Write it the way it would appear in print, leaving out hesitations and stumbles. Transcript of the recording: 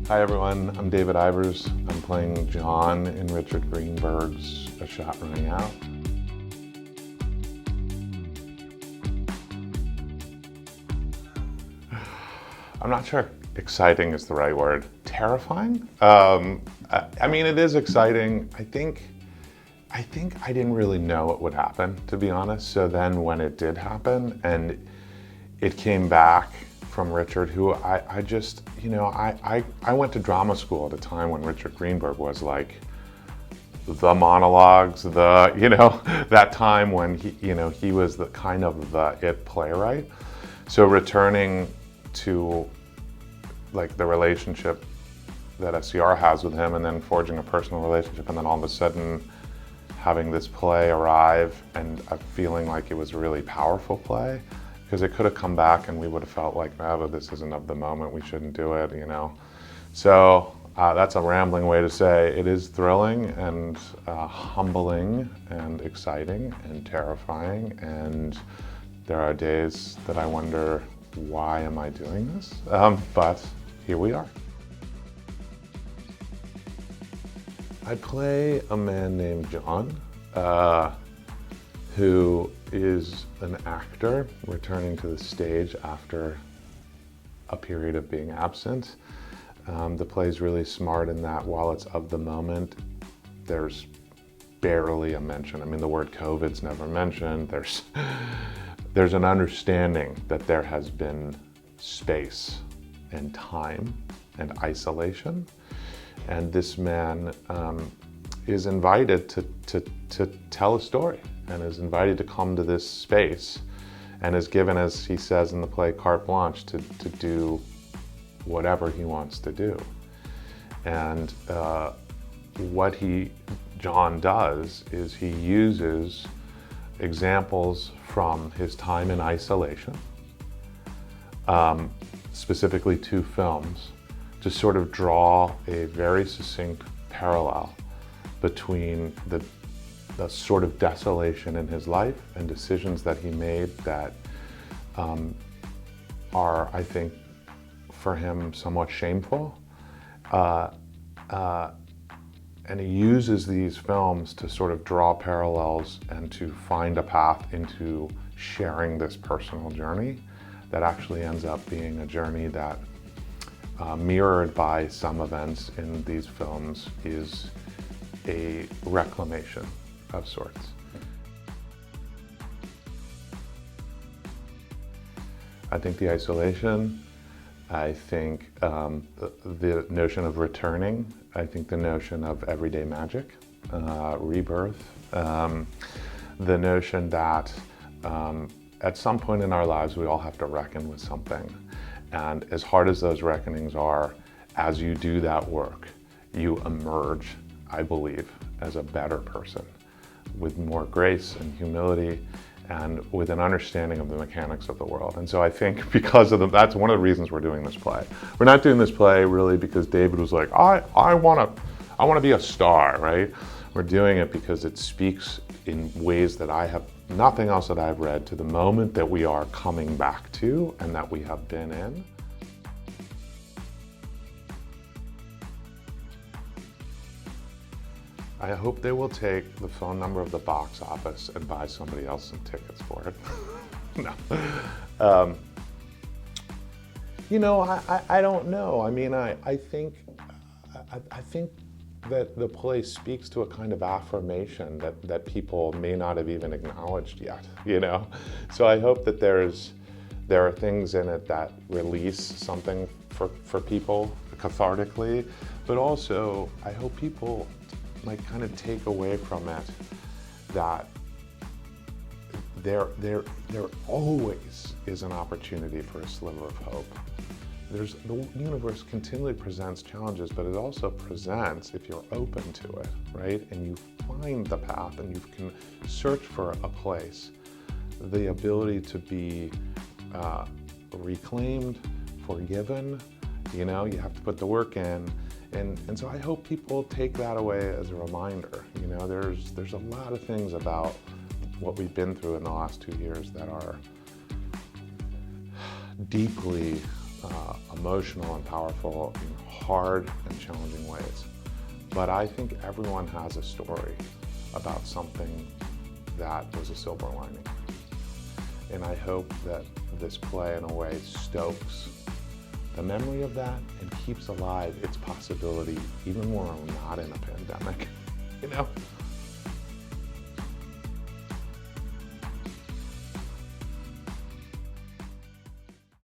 Hi everyone, I'm David Ivers. I'm playing John in Richard Greenberg's A Shot Running Out. I'm not sure exciting is the right word. Terrifying? I mean, it is exciting. I think I didn't really know what would happen, to be honest. So then when it did happen and it came back from Richard, who I just, I went to drama school at a time when Richard Greenberg was like the monologues, that time when he was the kind of the it playwright. So returning to like the relationship that SCR has with him and then forging a personal relationship and then all of a sudden having this play arrive and feeling like it was a really powerful play, because it could have come back and we would have felt like, but this isn't of the moment, we shouldn't do it, So that's a rambling way to say it is thrilling and humbling and exciting and terrifying, and there are days that I wonder, why am I doing this? But here we are. I play a man named John, who is an actor returning to the stage after a period of being absent. The play's really smart in that while it's of the moment, there's barely a mention. I mean, the word COVID's never mentioned. There's an understanding that there has been space and time and isolation. And this man is invited to tell a story and is invited to come to this space and is given, as he says in the play, carte blanche to do whatever he wants to do. And what John does is he uses examples from his time in isolation, specifically 2 films, to sort of draw a very succinct parallel between the sort of desolation in his life and decisions that he made that are, I think, for him somewhat shameful. And he uses these films to sort of draw parallels and to find a path into sharing this personal journey that actually ends up being a journey that, mirrored by some events in these films, is a reclamation of sorts. I think the isolation, I think the notion of returning, I think the notion of everyday magic, rebirth, the notion that at some point in our lives we all have to reckon with something. And as hard as those reckonings are, as you do that work, you emerge, I believe, as a better person with more grace and humility and with an understanding of the mechanics of the world. And so I think because of that's one of the reasons we're doing this play. We're not doing this play really because David was like, I want to be a star, right? We're doing it because it speaks in ways that I have nothing else that I've read to the moment that we are coming back to and that we have been in. I hope they will take the phone number of the box office and buy somebody else some tickets for it. No. I don't know. I mean, I think that the play speaks to a kind of affirmation that people may not have even acknowledged yet, So I hope that there are things in it that release something for people cathartically, but also I hope people like kind of take away from it that there always is an opportunity for a sliver of hope. The universe continually presents challenges, but it also presents, if you're open to it, right? And you find the path and you can search for a place, the ability to be reclaimed, forgiven, you have to put the work in. And so I hope people take that away as a reminder. There's a lot of things about what we've been through in the last 2 years that are deeply emotional and powerful in hard and challenging ways. But I think everyone has a story about something that was a silver lining. And I hope that this play, in a way, stokes the memory of that and keeps alive its possibility even when we're not in a pandemic, you know?